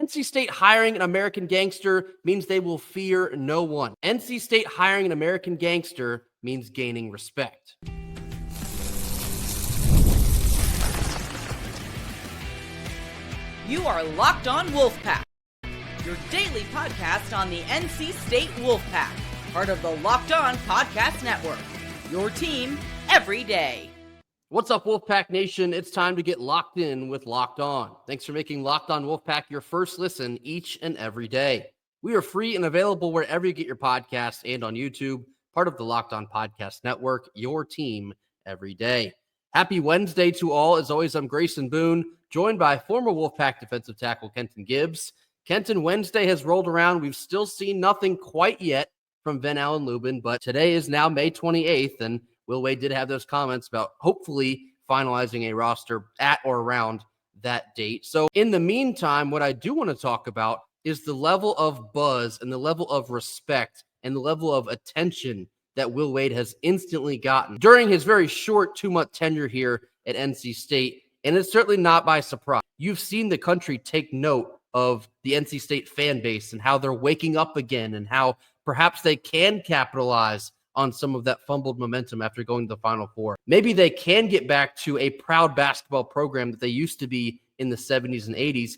NC State hiring an American gangster means they will fear no one. NC State hiring an American gangster means gaining respect. You are Locked On Wolfpack, your daily podcast on the NC State Wolfpack, part of the Locked On Podcast Network, your team every day. What's up, Wolfpack Nation? It's time to get locked in with Locked On. Thanks for making Locked On Wolfpack your first listen each and every day. We are free and available wherever you get your podcasts and on YouTube, part of the Locked On Podcast Network, your team every day. Happy Wednesday to all. As always, I'm Grayson Boone, joined by former Wolfpack defensive tackle Kenton Gibbs. Kenton, Wednesday has rolled around. We've still seen nothing quite yet from Ven-Allen Lubin, but today is now May 28th, and Will Wade did have those comments about hopefully finalizing a roster at or around that date. So in the meantime, what I do want to talk about is the level of buzz and the level of respect and the level of attention that Will Wade has instantly gotten during his very short 2-month tenure here at NC State. And it's certainly not by surprise. You've seen the country take note of the NC State fan base and how they're waking up again and how perhaps they can capitalize on some of that fumbled momentum after going to the Final Four. Maybe they can get back to a proud basketball program that they used to be in the 70s and 80s.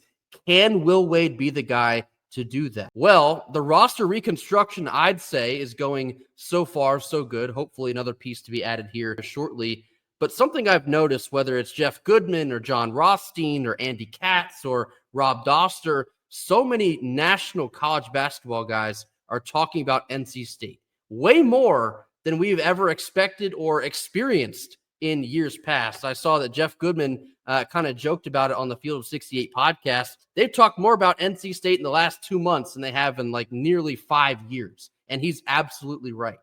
Can Will Wade be the guy to do that? Well, the roster reconstruction, I'd say, is going so far so good. Hopefully another piece to be added here shortly. But something I've noticed, whether it's Jeff Goodman or John Rothstein or Andy Katz or Rob Doster, so many national college basketball guys are talking about NC State. Way more than we've ever expected or experienced in years past. I saw that Jeff Goodman kind of joked about it on the Field of 68 podcast. They've talked more about NC State in the last 2 months than they have in like nearly 5 years. And he's absolutely right.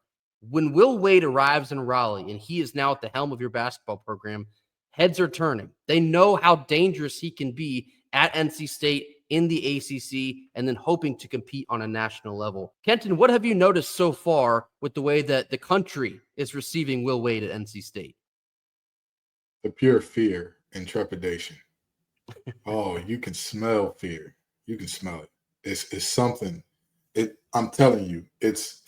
When Will Wade arrives in Raleigh and he is now at the helm of your basketball program, heads are turning. They know how dangerous he can be at NC State in the ACC and then hoping to compete on a national level. Kenton, what have you noticed so far with the way that the country is receiving Will Wade at NC State? The pure fear and trepidation. Oh, you can smell fear. You can smell it. It's something. I'm telling you, it's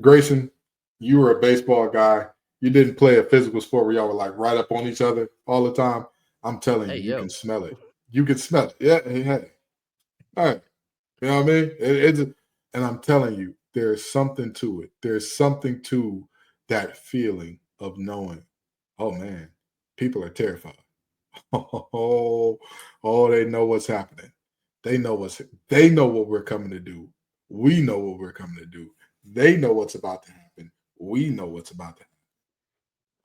Grayson, you were a baseball guy. You didn't play a physical sport where y'all were like right up on each other all the time. I'm telling you, you can smell it. You can smell it. Yeah, hey. All right. You know what I mean? And I'm telling you, there's something to it. There's something to that feeling of knowing, oh man, people are terrified. Oh, they know what's happening. They know what we're coming to do. We know what we're coming to do. They know what's about to happen. We know what's about to happen.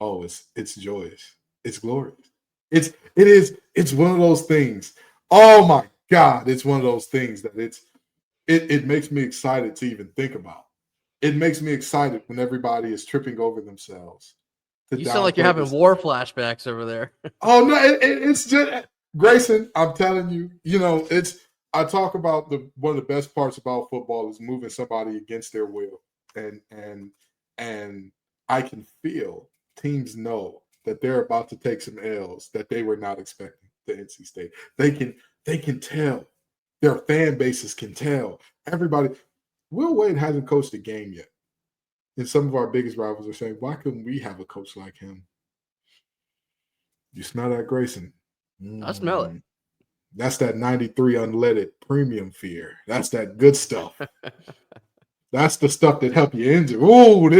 Oh, it's joyous. It's glorious. It's one of those things. Oh my God, it's one of those things that it makes me excited to even think about. It makes me excited when everybody is tripping over themselves. You sound like you're having war flashbacks over there. Oh no, it's just Grayson. I'm telling you, I talk about one of the best parts about football is moving somebody against their will, and I can feel teams know that they're about to take some L's that they were not expecting to NC State. They can tell. Their fan bases can tell. Everybody. Will Wade hasn't coached a game yet. And some of our biggest rivals are saying, why couldn't we have a coach like him? You smell that, Grayson? I smell it. That's that 93 unleaded premium fear. That's that good stuff. That's the stuff that help you injure. Oh,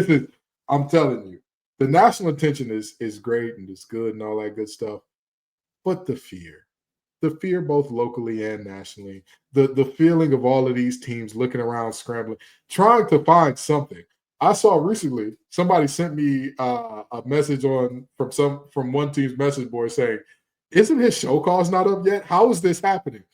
I'm telling you. The national attention is great and it's good and all that good stuff. But the fear both locally and nationally, the feeling of all of these teams looking around, scrambling, trying to find something. I saw recently somebody sent me a message from one team's message board saying, isn't his show cause not up yet? How is this happening?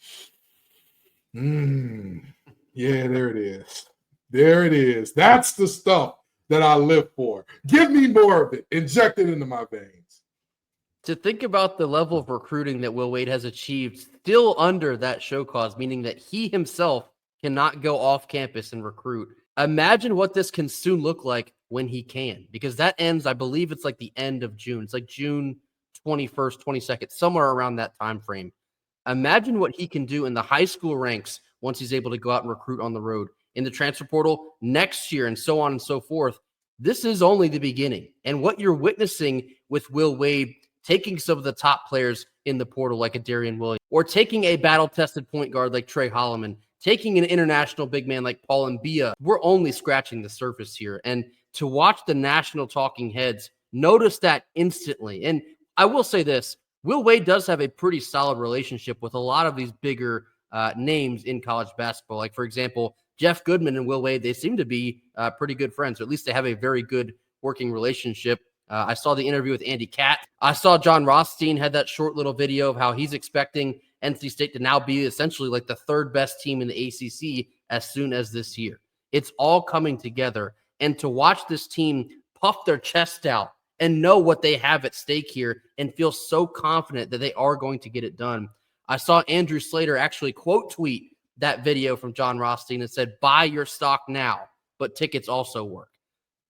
Yeah, there it is. There it is. That's the stuff that I live for. Give me more of it. Inject it into my veins. To think about the level of recruiting that Will Wade has achieved still under that show cause, meaning that he himself cannot go off campus and recruit. Imagine what this can soon look like when he can, because that ends, I believe it's like the end of June. It's like June 21st, 22nd, somewhere around that time frame. Imagine what he can do in the high school ranks once he's able to go out and recruit on the road, in the transfer portal next year, and so on and so forth. This is only the beginning. And what you're witnessing with Will Wade taking some of the top players in the portal like a Darian Williams, or taking a battle-tested point guard like Trey Holloman, taking an international big man like Paul Mbia, we're only scratching the surface here. And to watch the national talking heads notice that instantly. And I will say this, Will Wade does have a pretty solid relationship with a lot of these bigger names in college basketball. Like, for example, Jeff Goodman and Will Wade, they seem to be pretty good friends, or at least they have a very good working relationship. I saw the interview with Andy Catt. I saw John Rothstein had that short little video of how he's expecting NC State to now be essentially like the third best team in the ACC as soon as this year. It's all coming together. And to watch this team puff their chest out and know what they have at stake here and feel so confident that they are going to get it done. I saw Andrew Slater actually quote tweet that video from John Rothstein and said, "Buy your stock now, but tickets also work."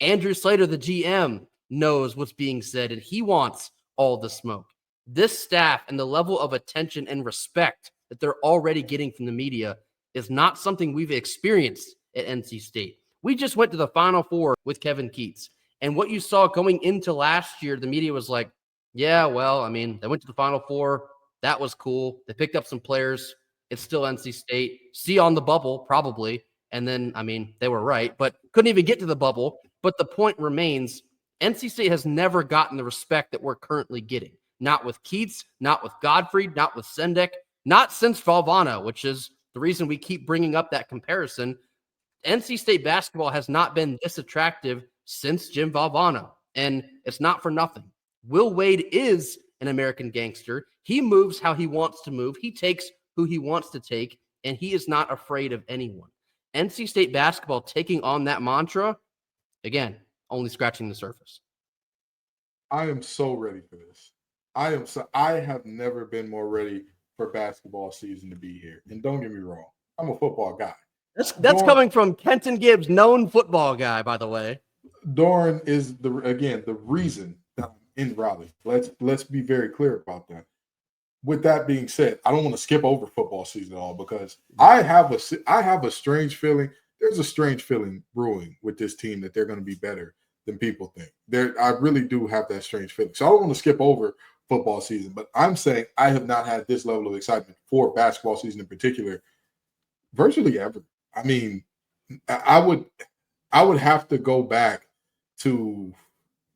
Andrew Slater, the GM, knows what's being said, and he wants all the smoke. This staff and the level of attention and respect that they're already getting from the media is not something we've experienced at NC State. We just went to the Final Four with Kevin Keatts. And what you saw going into last year, the media was like, yeah, well, I mean, they went to the Final Four. That was cool. They picked up some players. It's still NC State. See on the bubble, probably. And then, I mean, they were right, but couldn't even get to the bubble. But the point remains, NC State has never gotten the respect that we're currently getting. Not with Keatts, not with Godfrey, not with Sendek, not since Valvano, which is the reason we keep bringing up that comparison. NC State basketball has not been this attractive since Jim Valvano, and it's not for nothing. Will Wade is an American gangster. He moves how he wants to move. He takes who he wants to take, and he is not afraid of anyone. NC State basketball taking on that mantra, again, only scratching the surface. I am so ready for this. I have never been more ready for basketball season to be here. And don't get me wrong, I'm a football guy. That's coming from Kenton Gibbs, known football guy, by the way. Doran is the reason that I'm in Raleigh. Let's be very clear about that. With that being said, I don't want to skip over football season at all because I have a strange feeling. There's a strange feeling brewing with this team that they're going to be better than people think. I really do have that strange feeling. So I don't want to skip over football season, but I'm saying I have not had this level of excitement for basketball season in particular virtually ever. I mean, I would have to go back to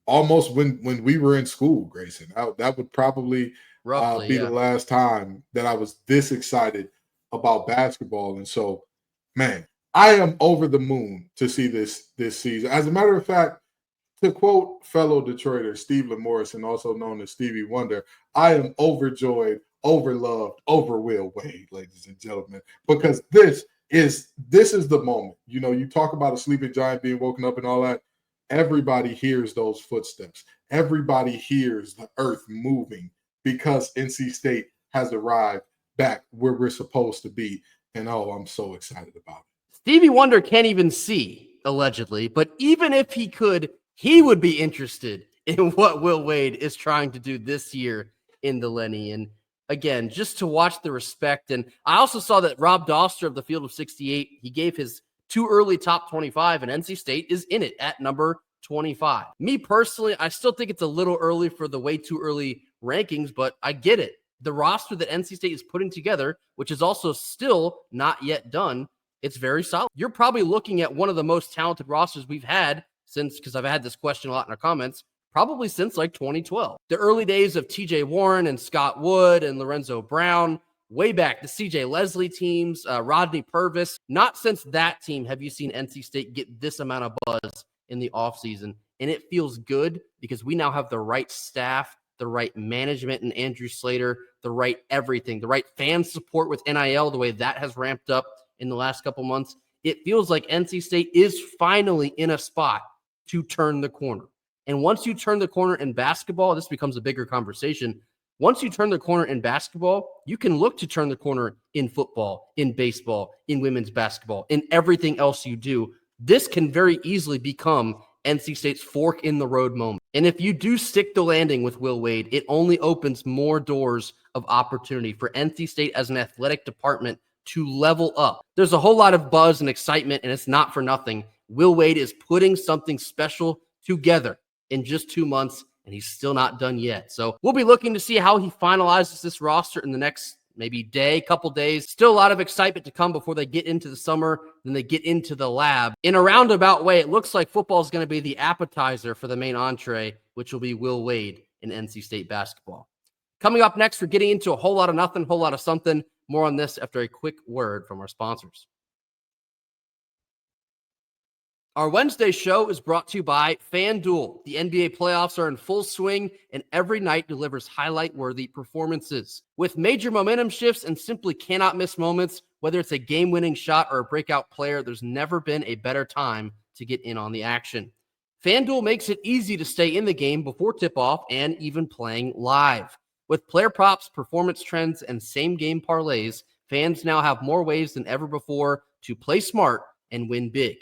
almost when we were in school, Grayson. That would probably be the last time that I was this excited about basketball. And so, man, I am over the moon to see this season. As a matter of fact, to quote fellow Detroiter Steve Lamorrison, also known as Stevie Wonder, I am overjoyed, overloved, over Will Wade, ladies and gentlemen, because this is the moment. You know, you talk about a sleeping giant being woken up and all that. Everybody hears those footsteps. Everybody hears the earth moving because NC State has arrived back where we're supposed to be. And I'm so excited about it. Stevie Wonder can't even see, allegedly, but even if he could, he would be interested in what Will Wade is trying to do this year in the Lenny. And again, just to watch the respect. And I also saw that Rob Doster of the Field of 68, he gave his too early top 25, and NC State is in it at number 25. Me personally, I still think it's a little early for the way too early rankings, but I get it. The roster that NC State is putting together, which is also still not yet done, it's very solid. You're probably looking at one of the most talented rosters we've had since, because I've had this question a lot in our comments, probably since like 2012. The early days of TJ Warren and Scott Wood and Lorenzo Brown, way back, the CJ Leslie teams, Rodney Purvis. Not since that team have you seen NC State get this amount of buzz in the offseason. And it feels good because we now have the right staff, the right management and Andrew Slater, the right everything, the right fan support with NIL, the way that has ramped up in the last couple months. It feels like NC State is finally in a spot to turn the corner. And once you turn the corner in basketball, this becomes a bigger conversation. Once you turn the corner in basketball, you can look to turn the corner in football, in baseball, in women's basketball, in everything else you do. This can very easily become NC State's fork in the road moment. And if you do stick the landing with Will Wade, it only opens more doors of opportunity for NC State as an athletic department to level up. There's a whole lot of buzz and excitement, and it's not for nothing. Will Wade is putting something special together in just 2 months, and he's still not done yet. So we'll be looking to see how he finalizes this roster in the next maybe couple days. Still a lot of excitement to come before they get into the summer, then they get into the lab. In a roundabout way, it looks like football is going to be the appetizer for the main entree, which will be Will Wade in NC State basketball. Coming up next, we're getting into a whole lot of nothing, whole lot of something. More on this after a quick word from our sponsors. Our Wednesday show is brought to you by FanDuel. The NBA playoffs are in full swing, and every night delivers highlight-worthy performances. With major momentum shifts and simply cannot miss moments, whether it's a game-winning shot or a breakout player, there's never been a better time to get in on the action. FanDuel makes it easy to stay in the game before tip-off and even playing live. With player props, performance trends, and same-game parlays, fans now have more ways than ever before to play smart and win big.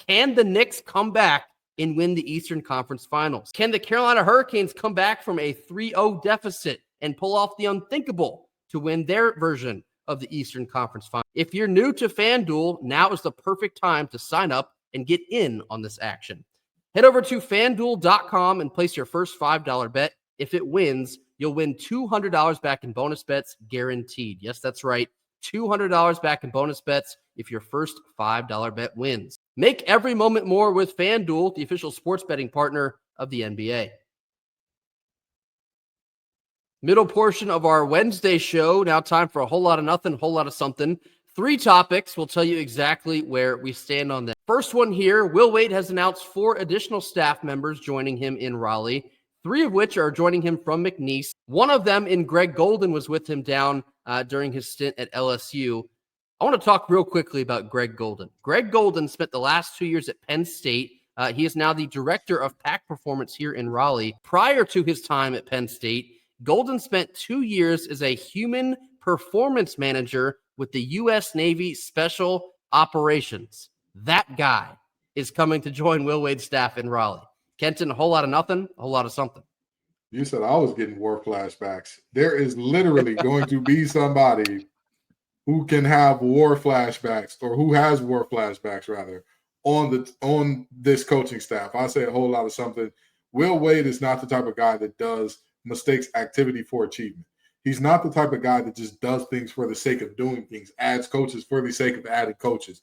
Can the Knicks come back and win the Eastern Conference Finals? Can the Carolina Hurricanes come back from a 3-0 deficit and pull off the unthinkable to win their version of the Eastern Conference Finals? If you're new to FanDuel, now is the perfect time to sign up and get in on this action. Head over to FanDuel.com and place your first $5 bet. If it wins, you'll win $200 back in bonus bets guaranteed. Yes, that's right. $200 back in bonus bets if your first $5 bet wins. Make every moment more with FanDuel, the official sports betting partner of the NBA. Middle portion of our Wednesday show. Now time for a whole lot of nothing, whole lot of something. 3 topics. We'll tell you exactly where we stand on them. First one here, Will Wade has announced 4 additional staff members joining him in Raleigh, 3 of which are joining him from McNeese. One of them in Greg Golden was with him down during his stint at LSU. I want to talk real quickly about Greg Golden. Greg Golden spent the last 2 years at Penn State. He is now the director of Pack Performance here in Raleigh. Prior to his time at Penn State, Golden spent 2 years as a human performance manager with the U.S. Navy Special Operations. That guy is coming to join Will Wade's staff in Raleigh. Kenton, a whole lot of nothing, a whole lot of something. You said I was getting war flashbacks. There is literally going to be somebody who can have war flashbacks, or who has war flashbacks rather, on this coaching staff. I say a whole lot of something. Will Wade is not the type of guy that mistakes activity for achievement. He's not the type of guy that just does things for the sake of doing things, adds coaches for the sake of adding coaches.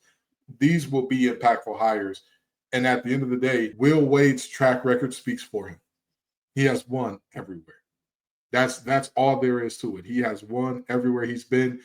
These will be impactful hires. And at the end of the day, Will Wade's track record speaks for him. He has won everywhere. That's all there is to it. He has won everywhere he's been.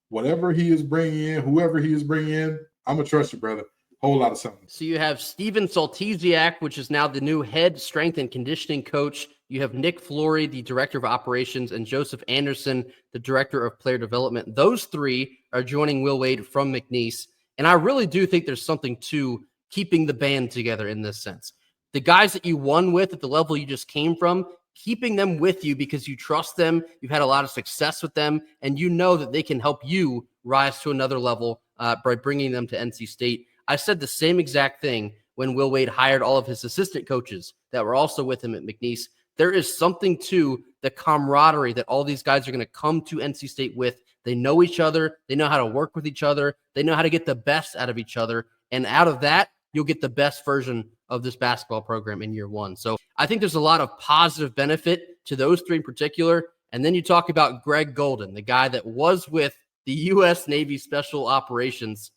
Whatever he is bringing in, whoever he is bringing in, I'm going to trust you, brother. Whole lot of something. So you have Steven Saltesiak, which is now the new head strength and conditioning coach. You have Nick Flory, the director of operations, and Joseph Anderson, the director of player development. Those 3 are joining Will Wade from McNeese. And I really do think there's something to keeping the band together in this sense. The guys that you won with at the level you just came from, keeping them with you because you trust them, you've had a lot of success with them, and you know that they can help you rise to another level by bringing them to NC State. I said the same exact thing when Will Wade hired all of his assistant coaches that were also with him at McNeese. There is something to the camaraderie that all these guys are going to come to NC State with. They know each other. They know how to work with each other. They know how to get the best out of each other. And out of that, you'll get the best version of this basketball program in year 1. So I think there's a lot of positive benefit to those 3 in particular. And then you talk about Greg Golden, the guy that was with the U.S. Navy Special Operations.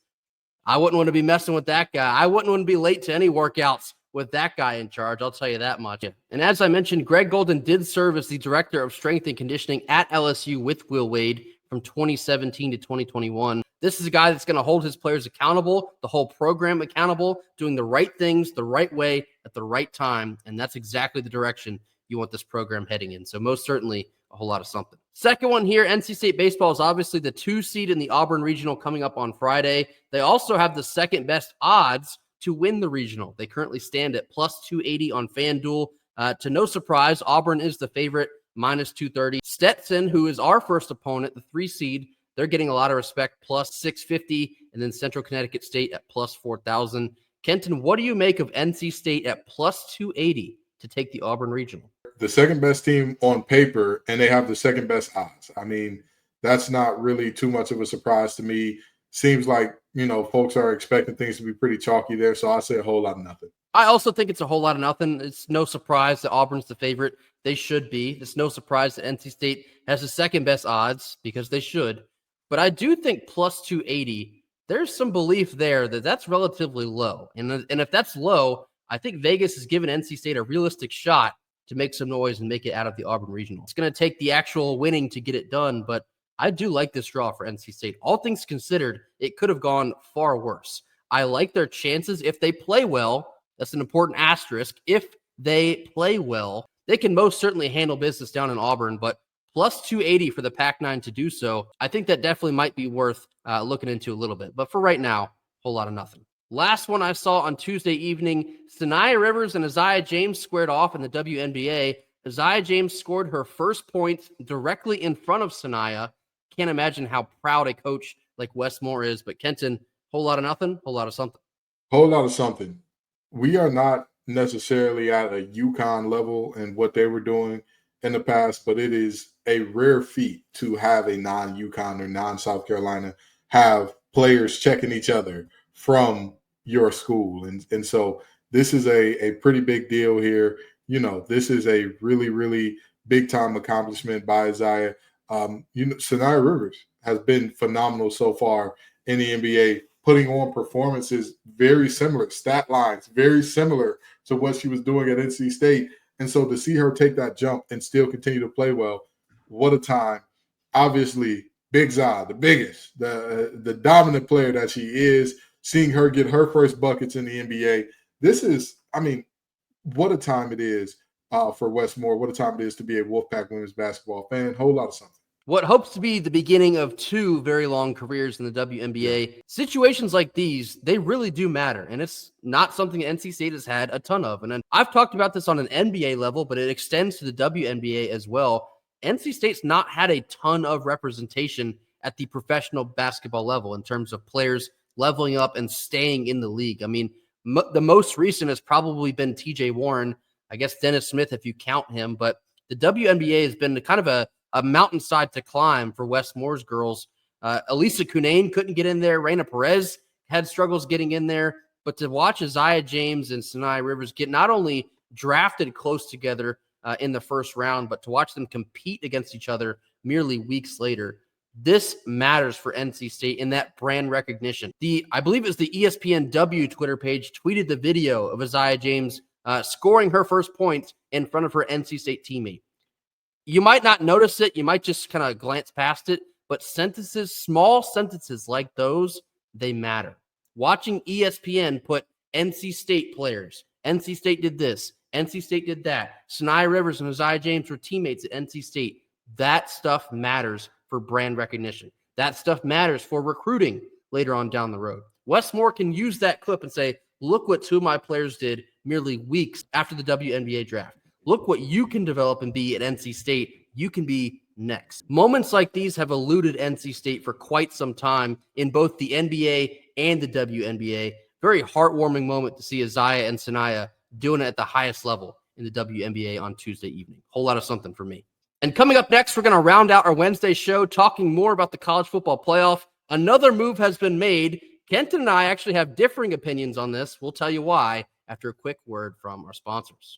I wouldn't want to be messing with that guy. I wouldn't want to be late to any workouts with that guy in charge. I'll tell you that much. And as I mentioned, Greg Golden did serve as the director of strength and conditioning at LSU with Will Wade from 2017 to 2021. This is a guy that's going to hold his players accountable, the whole program accountable, doing the right things the right way at the right time. And that's exactly the direction you want this program heading in. So most certainly a whole lot of something. Second one here, NC State baseball is obviously the 2 seed in the Auburn Regional coming up on Friday. They also have the second best odds to win the regional. They currently stand at plus 280 on FanDuel. To no surprise, Auburn is the favorite, minus 230. Stetson, who is our first opponent, the 3 seed, they're getting a lot of respect, plus 650, and then Central Connecticut State at plus 4,000. Kenton, what do you make of NC State at plus 280 to take the Auburn Regional. The second best team on paper, and they have the second best odds. I mean, that's not really too much of a surprise to me. Seems like, folks are expecting things to be pretty chalky there. So I say a whole lot of nothing. I also think it's a whole lot of nothing. It's no surprise that Auburn's the favorite. They should be. It's no surprise that NC State has the second best odds because they should. But I do think plus 280, there's some belief there that that's relatively low. And if that's low, I think Vegas has given NC State a realistic shot to make some noise and make it out of the Auburn Regional. It's going to take the actual winning to get it done, but I do like this draw for NC State. All things considered, it could have gone far worse. I like their chances if they play well. That's an important asterisk. If they play well, they can most certainly handle business down in Auburn, but plus 280 for the Pac-9 to do so, I think that definitely might be worth looking into a little bit. But for right now, whole lot of nothing. Last one I saw on Tuesday evening, Sanaya Rivers and Isaiah James squared off in the WNBA. Isaiah James scored her first point directly in front of Sanaya. Can't imagine how proud a coach like Wes Moore is. But Kenton, whole lot of nothing, whole lot of something. Whole lot of something. We are not necessarily at a UConn level in what they were doing in the past, but it is a rare feat to have a non-UConn or non-South Carolina have players checking each other from your school. And so this is a pretty big deal here. This is a really, really big time accomplishment by Isaiah. Sanaya Rivers has been phenomenal so far in the NBA, putting on performances very similar, stat lines very similar to what she was doing at NC State. And so to see her take that jump and still continue to play well, what a time. Obviously, Big Zai, the biggest, the dominant player that she is, seeing her get her first buckets in the NBA. This is, what a time it is for Wes Moore. What a time it is to be a Wolfpack women's basketball fan. Whole lot of something. What hopes to be the beginning of two very long careers in the WNBA. Situations like these, they really do matter. And it's not something NC State has had a ton of. And then I've talked about this on an NBA level, but it extends to the WNBA as well. NC State's not had a ton of representation at the professional basketball level in terms of players leveling up and staying in the league. The most recent has probably been TJ Warren, I guess Dennis Smith if you count him, but the WNBA has been kind of a mountainside to climb for Wes Moore's girls. Elisa Cunane couldn't get in there. Reina Perez had struggles getting in there. But to watch Isaiah James and Sanaya Rivers get not only drafted close together in the first round, but to watch them compete against each other merely weeks later, this matters for NC State in that brand recognition. I believe it was the ESPNW Twitter page tweeted the video of Isaiah James scoring her first points in front of her NC State teammate. You might not notice it. You might just kind of glance past it. But small sentences like those, they matter. Watching ESPN put NC State players, NC State did this, NC State did that. Sanaya Rivers and Isaiah James were teammates at NC State. That stuff matters for brand recognition. That stuff matters for recruiting later on down the road. Wes Moore can use that clip and say, look what two of my players did merely weeks after the WNBA draft. Look what you can develop and be at NC State. You can be next. Moments like these have eluded NC State for quite some time in both the NBA and the WNBA. Very heartwarming moment to see Isaiah and Sanaya doing it at the highest level in the WNBA on Tuesday evening. Whole lot of something for me. And coming up next, we're going to round out our Wednesday show talking more about the college football playoff. Another move has been made. Kenton and I actually have differing opinions on this. We'll tell you why after a quick word from our sponsors.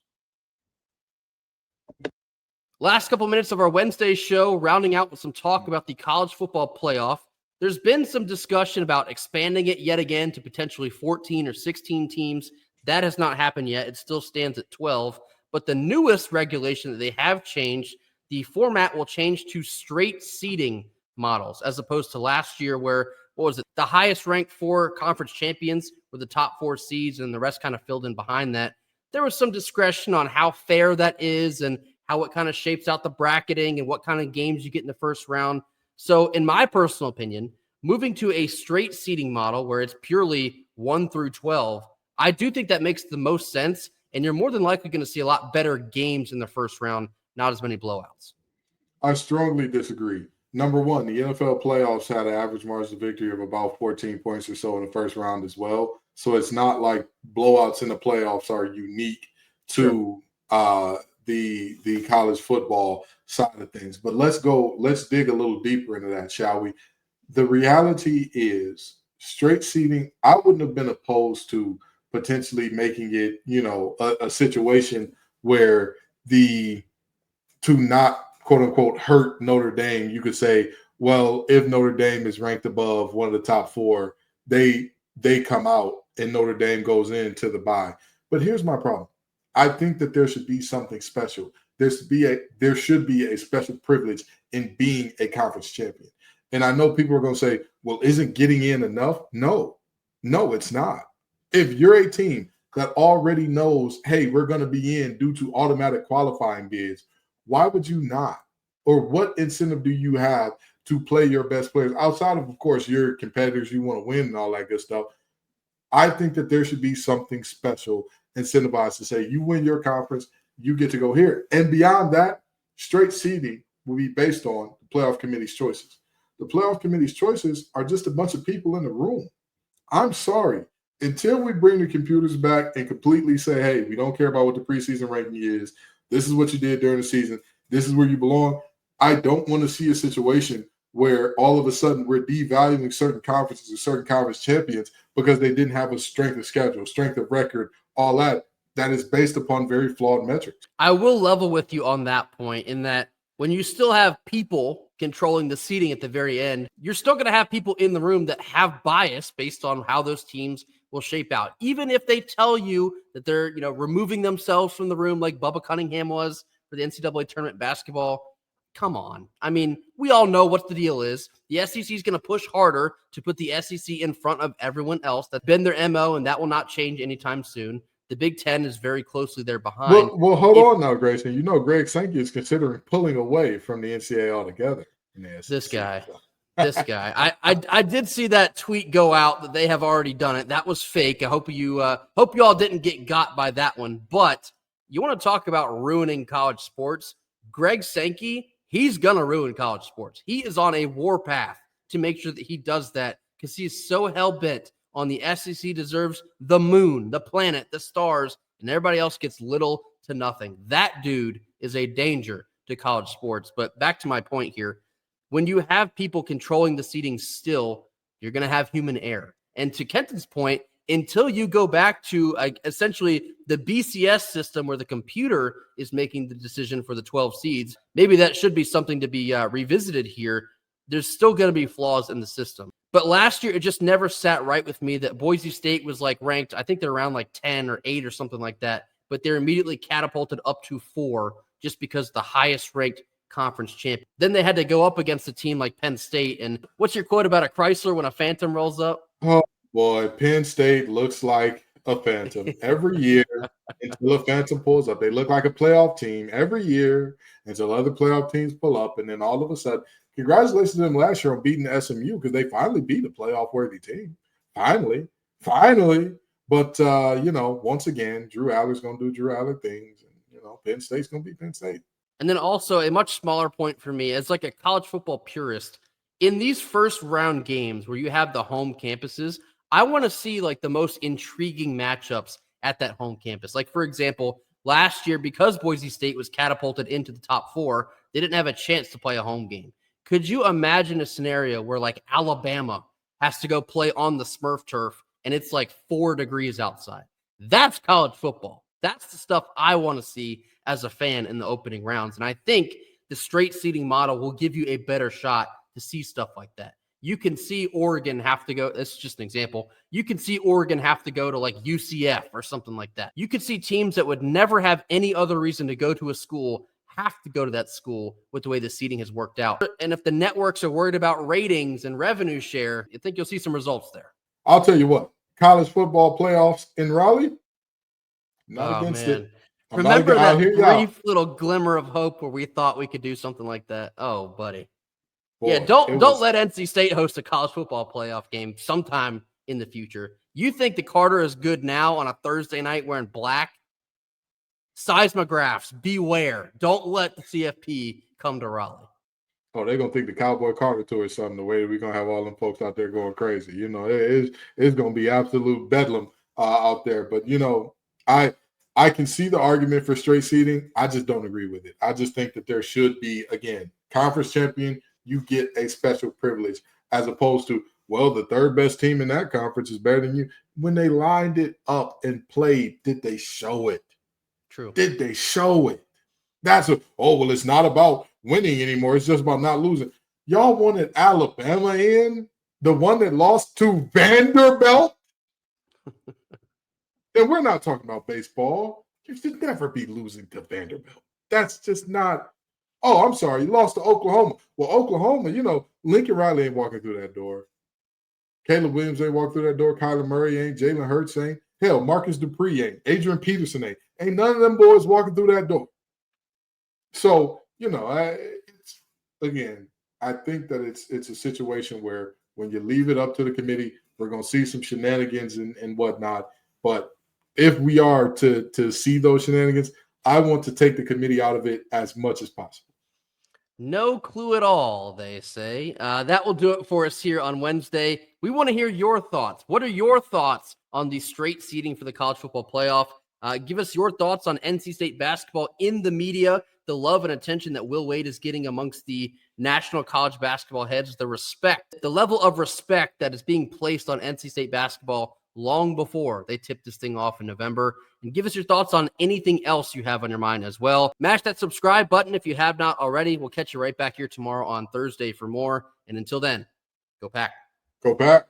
Last couple minutes of our Wednesday show, rounding out with some talk about the college football playoff. There's been some discussion about expanding it yet again to potentially 14 or 16 teams. That has not happened yet. It still stands at 12. But the newest regulation that they have changed, the format will change to straight seeding models as opposed to last year where, the highest ranked four conference champions were the top four seeds and the rest kind of filled in behind that. There was some discretion on how fair that is and how it kind of shapes out the bracketing and what kind of games you get in the first round. So in my personal opinion, moving to a straight seeding model where it's purely 1 through 12, I do think that makes the most sense. And you're more than likely going to see a lot better games in the first round, not as many blowouts. I strongly disagree. Number one, the NFL playoffs had an average margin of victory of about 14 points or so in the first round as well. So it's not like blowouts in the playoffs are unique to the college football side of things. But let's dig a little deeper into that, shall we? The reality is straight seating, I wouldn't have been opposed to potentially making it, a situation where to not quote unquote hurt Notre Dame, you could say, well, if Notre Dame is ranked above one of the top 4, they come out and Notre Dame goes into the bye. But here's my problem. I think that there should be something special. There should be a special privilege in being a conference champion. And I know people are going to say, well, isn't getting in enough? No, it's not. If you're a team that already knows, hey, we're going to be in due to automatic qualifying bids, why would you not? Or what incentive do you have to play your best players outside of course, your competitors, you want to win and all that good stuff? I think that there should be something special incentivized to say, you win your conference, you get to go here. And beyond that, straight seeding will be based on the playoff committee's choices. The playoff committee's choices are just a bunch of people in the room. I'm sorry. Until we bring the computers back and completely say, hey, we don't care about what the preseason ranking is. This is what you did during the season. This is where you belong. I don't want to see a situation where all of a sudden we're devaluing certain conferences and certain conference champions because they didn't have a strength of schedule, strength of record, all that is based upon very flawed metrics. I will level with you on that point in that when you still have people controlling the seating at the very end, you're still going to have people in the room that have bias based on how those teams will shape out. Even if they tell you that they're, removing themselves from the room like Bubba Cunningham was for the NCAA tournament basketball. Come on. I mean, we all know what the deal is. The SEC is going to push harder to put the SEC in front of everyone else. That's been their MO, and that will not change anytime soon. The Big Ten is very closely there behind. Well, hold on now, Grayson. Greg Sankey is considering pulling away from the NCAA altogether. This guy. I did see that tweet go out that they have already done it. That was fake. I hope you all didn't get got by that one. But you want to talk about ruining college sports? Greg Sankey, he's going to ruin college sports. He is on a warpath to make sure that he does that because he's so hell-bent on the SEC deserves the moon, the planet, the stars, and everybody else gets little to nothing. That dude is a danger to college sports. But back to my point here, when you have people controlling the seating still, you're going to have human error. And to Kenton's point, until you go back to essentially the BCS system where the computer is making the decision for the 12 seeds, maybe that should be something to be revisited here. There's still going to be flaws in the system. But last year, it just never sat right with me that Boise State was ranked, I think they're around 10 or 8 or something like that. But they're immediately catapulted up to 4 just because the highest ranked conference champion. Then they had to go up against a team like Penn State. And what's your quote about a Chrysler when a Phantom rolls up? Oh, boy, Penn State looks like a Phantom every year until a Phantom pulls up. They look like a playoff team every year until other playoff teams pull up. And then all of a sudden, congratulations to them last year on beating the SMU because they finally beat a playoff-worthy team. Finally. But, once again, Drew Aller's going to do Drew Aller things. And, Penn State's going to be Penn State. And then also a much smaller point for me as a college football purist. In these first round games where you have the home campuses, I want to see the most intriguing matchups at that home campus. For example, last year, because Boise State was catapulted into the top 4, they didn't have a chance to play a home game. Could you imagine a scenario where Alabama has to go play on the Smurf turf and it's 4 degrees outside? That's college football. That's the stuff I want to see as a fan in the opening rounds. And I think the straight seeding model will give you a better shot to see stuff like that. You can see Oregon have to go. This is just an example. You can see Oregon have to go to UCF or something like that. You could see teams that would never have any other reason to go to a school have to go to that school with the way the seating has worked out. And if the networks are worried about ratings and revenue share, I think you'll see some results there. I'll tell you what, college football playoffs in Raleigh, not against it. Remember that brief little glimmer of hope where we thought we could do something like that? Oh, buddy. Boy, yeah, don't let NC State host a college football playoff game sometime in the future. You think the Carter is good now on a Thursday night wearing black? Seismographs, beware. Don't let the CFP come to Raleigh. Oh, they're going to think the Cowboy Carter tour is something, the way that we're going to have all them folks out there going crazy. It's going to be absolute bedlam out there. But, I can see the argument for straight seeding. I just don't agree with it. I just think that there should be, again, conference champion, you get a special privilege as opposed to, well, the third best team in that conference is better than you. When they lined it up and played, did they show it? True. Did they show it? It's not about winning anymore. It's just about not losing. Y'all wanted Alabama in, the one that lost to Vanderbilt? And we're not talking about baseball. You should never be losing to Vanderbilt. That's just not. Oh, I'm sorry. You lost to Oklahoma. Well, Oklahoma, Lincoln Riley ain't walking through that door. Caleb Williams ain't walking through that door. Kyler Murray ain't. Jalen Hurts ain't. Hell, Marcus Dupree ain't. Adrian Peterson ain't. Ain't none of them boys walking through that door. So, again, I think that it's a situation where when you leave it up to the committee, we're going to see some shenanigans and whatnot. But if we are to see those shenanigans, I want to take the committee out of it as much as possible. No clue at all, they say. That will do it for us here on Wednesday. We want to hear your thoughts. What are your thoughts on the straight seeding for the college football playoff? Give us your thoughts on NC State basketball in the media, the love and attention that Will Wade is getting amongst the national college basketball heads, the level of respect that is being placed on NC State basketball long before they tip this thing off in November. And give us your thoughts on anything else you have on your mind as well. Mash that subscribe button if you have not already. We'll catch you right back here tomorrow on Thursday for more. And until then, go Pack. Go Pack.